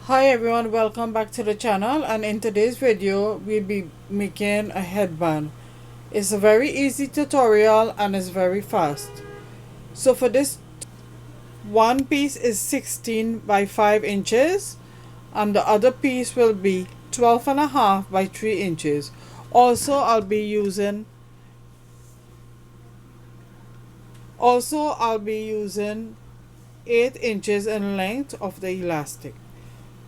Hi everyone, welcome back to the channel, and in today's video we'll be making a headband. It's a very easy tutorial and it's very fast. So for this, one piece is 16 by 5 inches and the other piece will be 12.5 by 3 inches. Also I'll be using 8 inches in length of the elastic.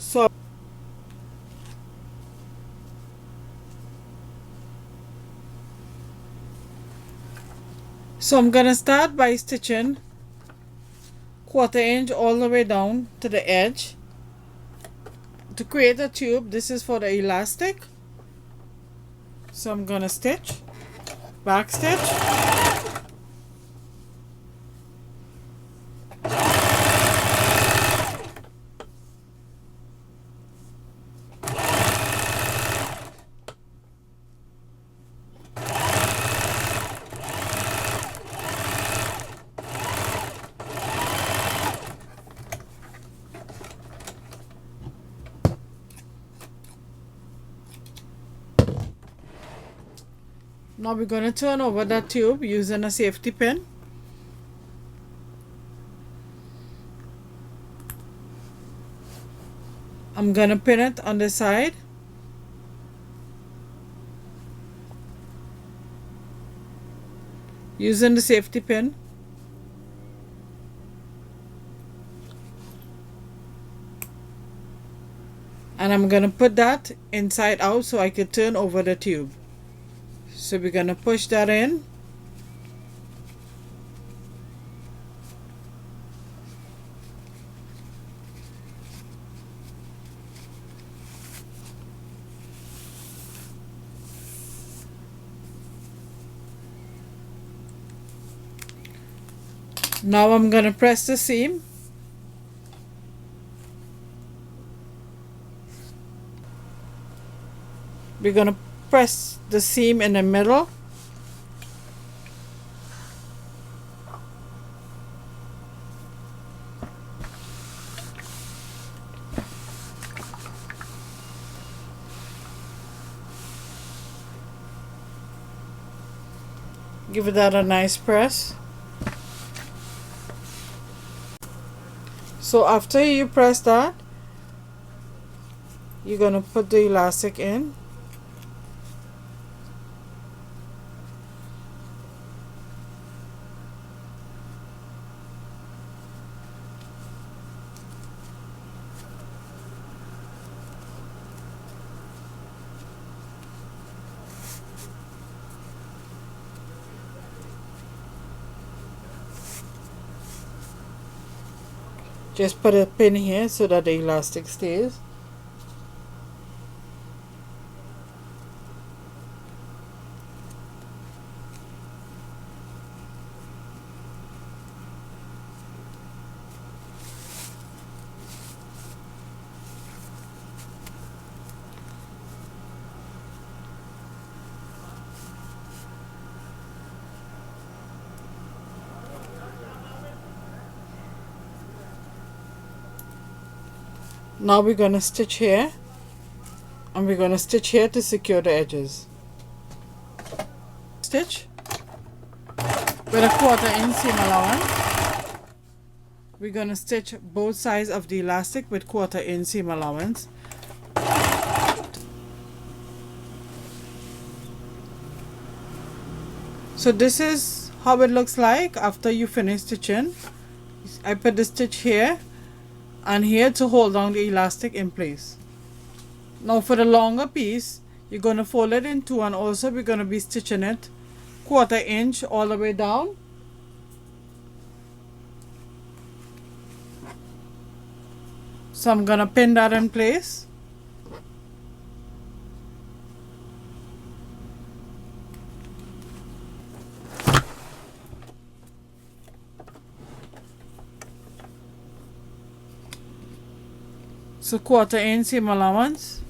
So I'm gonna start by stitching 1/4 inch all the way down to the edge. To create a tube, this is for the elastic. So I'm gonna stitch, back stitch, now we're going to turn over that tube using a safety pin. I'm going to pin it on the side. Using the safety pin. And I'm going to put that inside out so I can turn over the tube. So we're going to push that in. Now I'm going to press the seam. We're going to press the seam in the middle. Give that a nice press. So after you press that, you're going to put the elastic in. Just put a pin here so that the elastic stays. Now we're going to stitch here, and we're going to stitch here to secure the edges. Stitch with a 1/4 inch seam allowance. We're going to stitch both sides of the elastic with 1/4 inch seam allowance. So this is how it looks like after you finish stitching. I put the stitch here and here to hold down the elastic in place. Now for the longer piece, you're going to fold it in two, and also we're going to be stitching it 1/4 inch all the way down. So I'm going to pin that in place. So 1/4 inch seam allowance.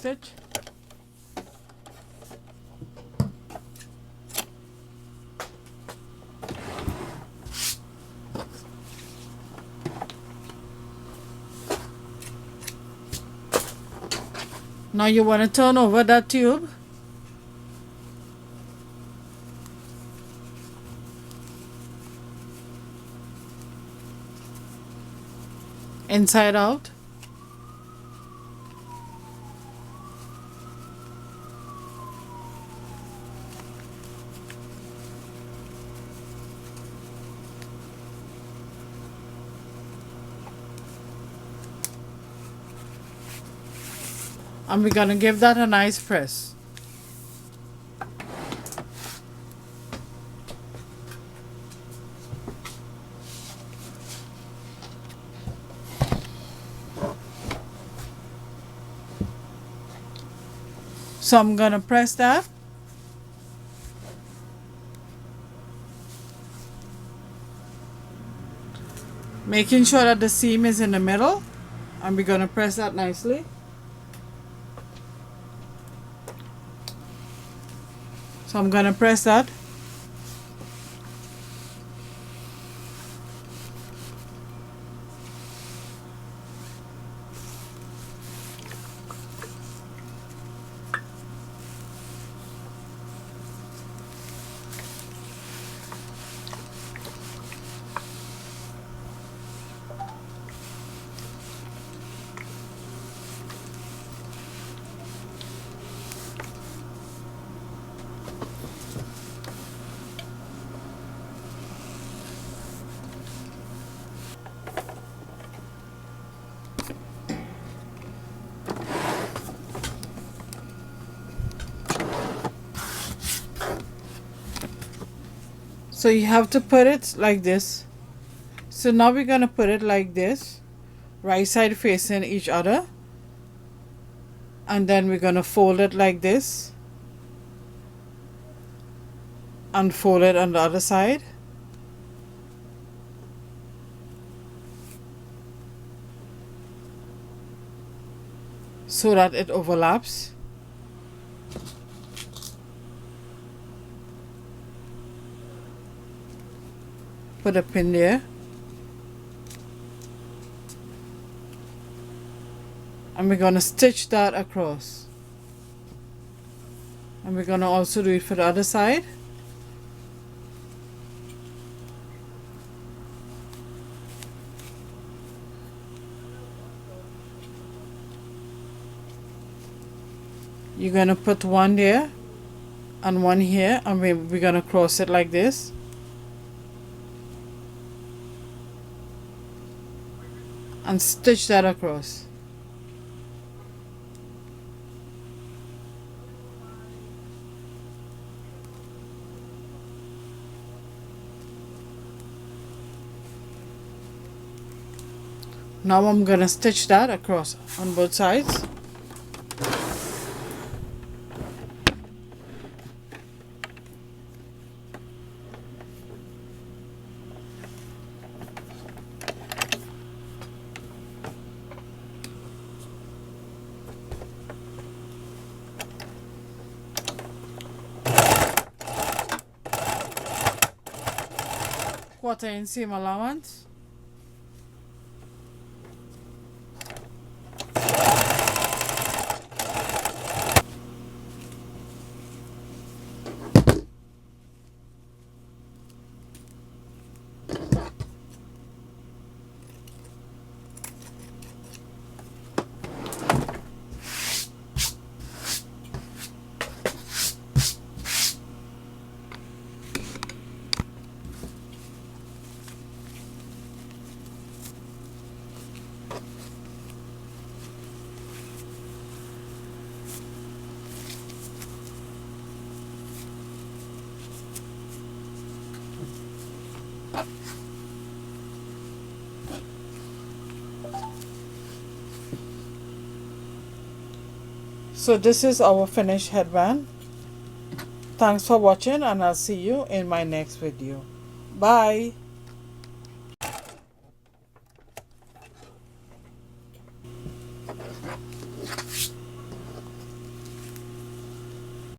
stitch. Now you want to turn over that tube. Inside out. And we're going to give that a nice press. So I'm going to press that. Making sure that the seam is in the middle. And we're going to press that nicely. So I'm going to press that. So you have to put it like this. So now we're going to put it like this, right side facing each other. And then we're going to fold it like this. And fold it on the other side. So that it overlaps. Put a pin there. And we're going to stitch that across. And we're going to also do it for the other side. You're going to put one there and one here, and we're going to cross it like this. And stitch that across. Now I'm gonna stitch that across on both sides. Quarter inch seam allowance. So this is our finished headband. Thanks for watching, and I'll see you in my next video. Bye.